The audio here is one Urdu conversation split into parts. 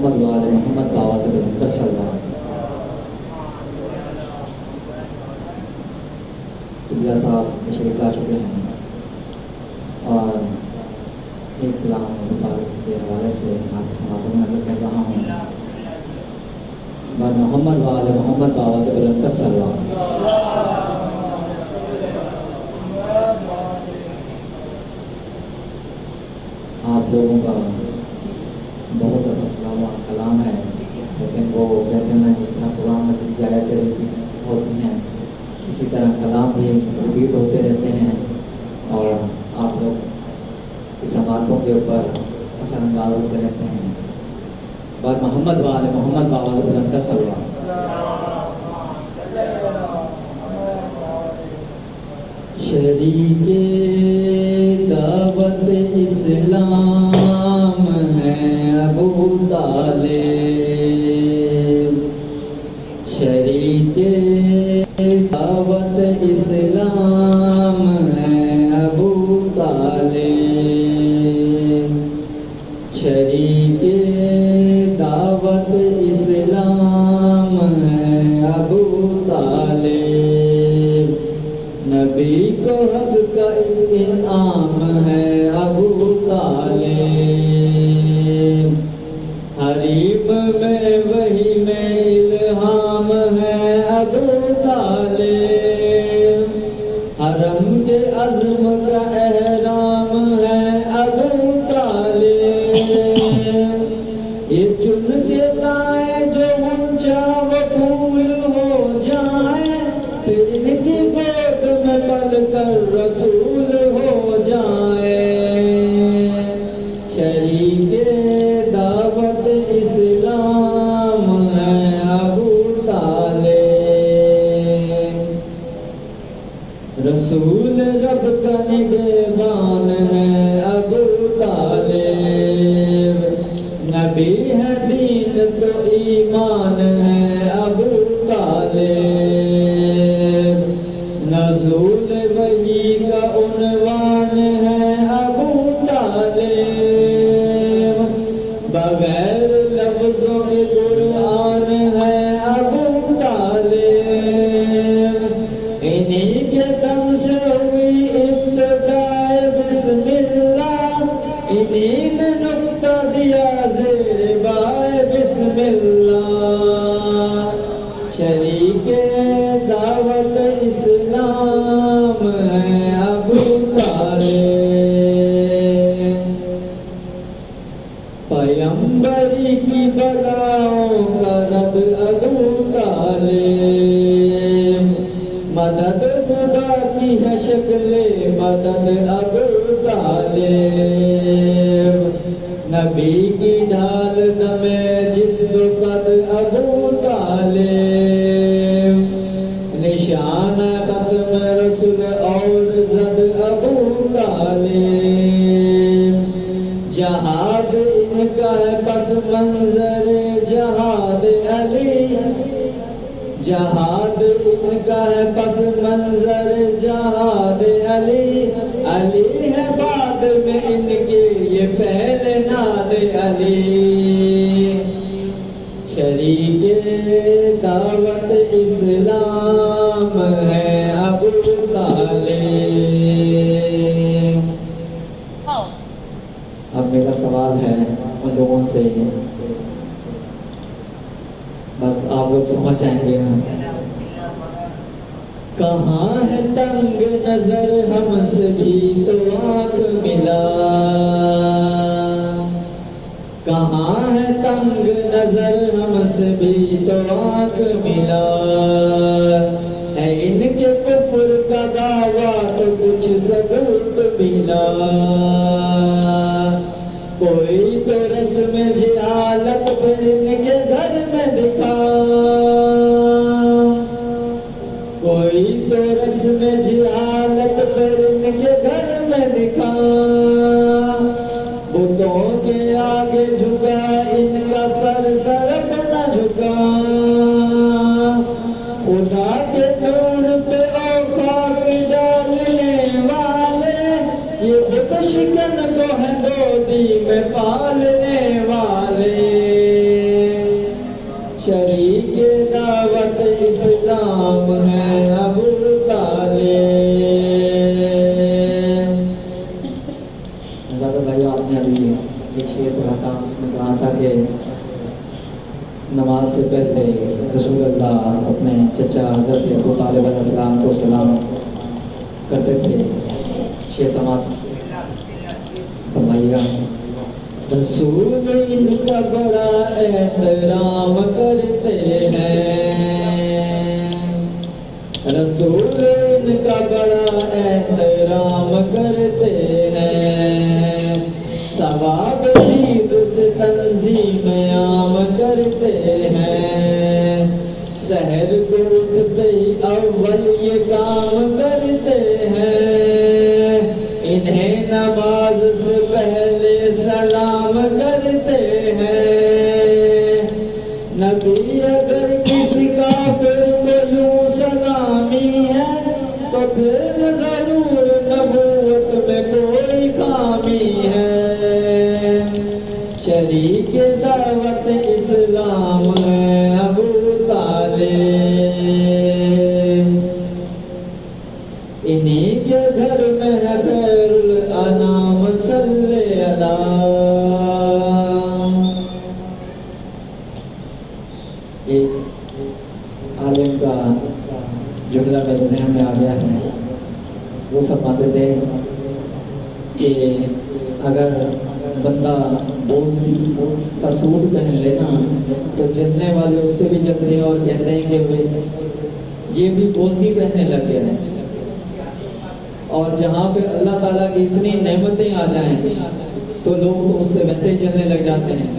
محمد وآل محمد باواز بلند سلام۔ چبیا صاحب تشریف لا چکے ہیں اور ایک کلام مطالب کے حوالے سے آپ کے سماعت میں نظر کر رہا ہوں۔ بر محمد وآل محمد باواز بلند سلام۔ آپ لوگوں کا بہت اسلام و کلام ہے، لیکن وہ کہتے ہیں جس طرح قرآن میں آیتیں ہوتی ہیں اسی طرح کلام بھی ریپیٹ ہوتے رہتے ہیں اور آپ لوگ اس باتوں کے اوپر اثر انداز ہوتے رہتے ہیں۔ بر محمد وآل محمد باواز بلند سلام۔ شریک دعوت اسلام ہے ابو طالب، شریک دعوت اسلام ہے ابو طالب، شریک دعوت اسلام ہے ابو طالب، نبی کو حق کا انعام ہے ابو طالب، حریم میں وحی میں الہام ہے ابو طالب، حرم کے عزم کا احرام ہے ابو طالب، یہ چن کے لائے جو اونچا وہ پھول ہو جائیں، پھر ان کی گود میں پل کر رسول ہو جائیں، شریک دعوت اسلام ہے ابو طالب، رسول رب کا نگہبان ہے ابو طالب، نبی ہے دین تو ایمان ہے ابو طالب، نزول وحی کا عنوان ہے ابو طالب، بغیر لفظوں کے قرآن ہے ابو طالب، انہی کے دم سے ہوئی ابتدائے بسم اللہ، انہی نے نقطہ دیا زیر بائے بسم اللہ، شریک دعوت اسلام ہے ابو طالب، پیمبری کی بلاؤں کا رد ابو طالب، مدد خدا کی ہے شکل مدد ابو طالب، نبی کی ڈھال دم جد و قد ابو طالب، نشان ختم رسول اور زد ابو طالب، جہاد ان کا ہے پس منظر جہاد علی، جہاد ان کا ہے پس منظر جہاد علی، علی ہے بعد میں ان کے یہ پہلے ناد علی، شریک دعوت اسلام ہے ابو طالب۔ اب میرا سوال ہے ان لوگوں سے، بس آپ لوگ سمجھ جائیں گے، کہاں ہے تنگ نظر ہم سے بھی تو آنکھ ملا، کہاں ہے تنگ نظر ہم سے بھی تو آنکھ ملا، ہے ان کے کفر کا دعویٰ تو کچھ ثبوت ملا، کوئی تو رسم جہالت پھر ان کے گھر میں دکھا، کوئی تو رسم جہالت پھر ان کے گھر میں دکھا، بتوں کے آگے جھکا ان کا سر اپنا جھکا، خدا کے نور پہ خاک ڈالنے والے، یہ بت شکن کو ہے گودی میں پالنے والے، کہ نماز سے پہلے رسول اللہ اپنے چچا حضرت ابو طالب علیہ السلام کو سلام کرتے تھے. شیخ سماعت فرمائیے گا. رسول ان کا بڑا احترام کرتے ہیں، رسول ان کا بڑا احترام کرتے ہیں، ثواب عید سے تنظیم عام کرتے ہیں، سحر کو اٹھتے ہی اول یہ کام کرتے ہیں، انہیں نماز سے پہلے سلام کرتے ہیں. نبی اگر کسی کافر کو یوں سلامی ہے تو پھر ضرور نبوت میں کوئی خامی ہے. شریک دعوت اسلام ہے ابو طالب، انہی کے گھر میں ہے خیر الانام صلی اللہ. ایک عالم کا جملہ میرے ذہن میں آ گیا ہے. وہ فرماتے تھے کہ اگر بندہ بوزدی کا سوٹ پہن لینا تو جلنے والے اس سے بھی جلتے ہیں اور کہتے ہیں کہ یہ بھی بوزدی پہننے لگ گئے ہیں. اور جہاں پہ اللہ تعالیٰ کی اتنی نعمتیں آ جائیں تو لوگ اس سے ویسے ہی چلنے لگ جاتے ہیں.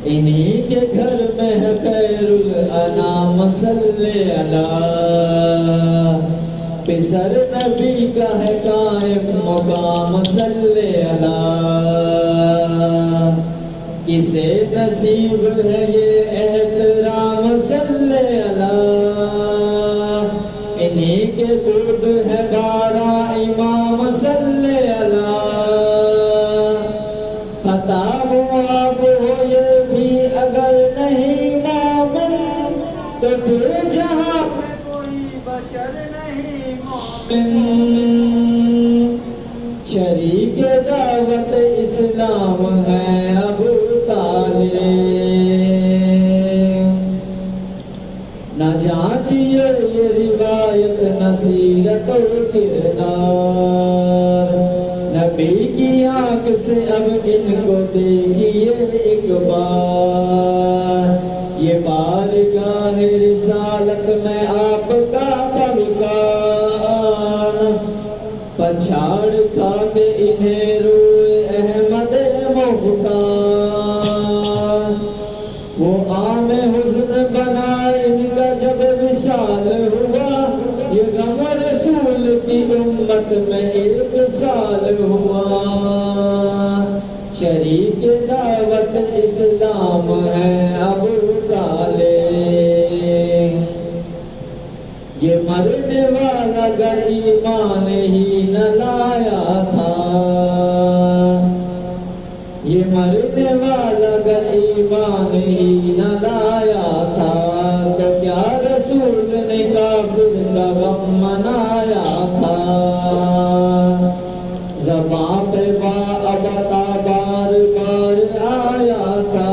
انہی کے گھر میں ہے خیر الانام صلی اللہ، پسر نبی کا ہے قائم مقام صلی اللہ، کسے نصیب ہے یہ احترام صلی اللہ، انہی کے خود ہے 12 امام صلی اللہ. خطا معاف ہو یہ بھی اگر نہیں مومن تو پھر جہاں پہ کوئی بشر نہیں مومن. شریک دعوت اسلام ہے ابو طالب، نہ جانچیے یہ روایت نہ سیرت و کردار، نبی کی آنکھ سے اب ان کو دیکھیے ایک بار، یہ بارگاہ رسالت میں آپ کا طبقان، پچھاڑ کھا کے انہیں روئے احمد مختار. وہ عام حزن بنا ان کا جب وصال ہوا، یہ غم رسول کی امت میں 1 سال ہوا. شریک دعوت اسلام ہے ابو طالب، یہ مرنے والا اگر ایمان ہی نہ لایا تھا، یہ مرنے والا اگر ایمان ہی نہ لایا تھا تو کیا رسول نے کافر کا غم منایا تھا. زباں پہ باابتا بار بار آیا تھا،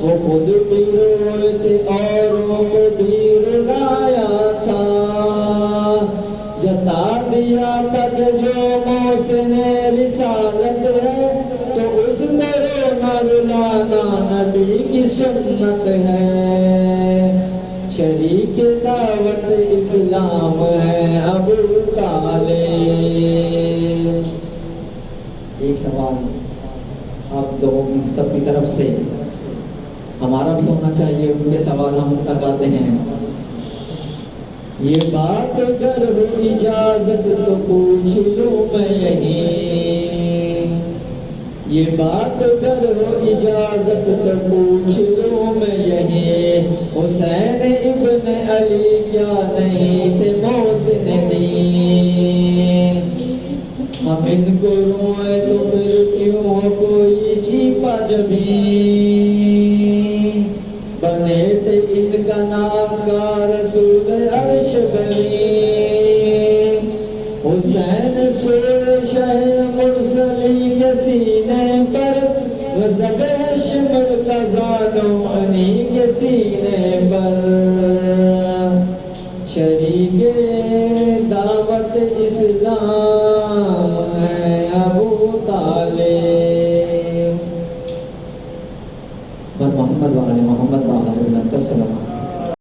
وہ خود بھی روئے تھے اوروں کو بھی رلایا تھا. جتا دیا تھا کہ جو محسن رسالت ہے تو اس میں رونا رلانا نبی کی سنت ہے. شریک دعوت اسلام ہے ابو طالب. ایک سوال آپ لوگوں کی سب کی طرف سے ہمارا بھی ہونا چاہیے، ان کے سوال ہم تک آتے ہیں. یہ بات اگر ہو اجازت تو پوچھ لوں میں یہیں، یہ بات اگر ہو اجازت تو پوچھ لوں میں یہیں، حسین ابن علی کیا نہیں تھے محسن دین. ہم ان کو روئے تو پھر کیوں کوئی چھپا جبھی، بنے تھے ان کا نام کا رسول عرش بری. حسین سے شہ مرسلی کے کے سینے پر غضب شمر خزانوں انہی کے سینے پر شریک دعوت اسلام ہے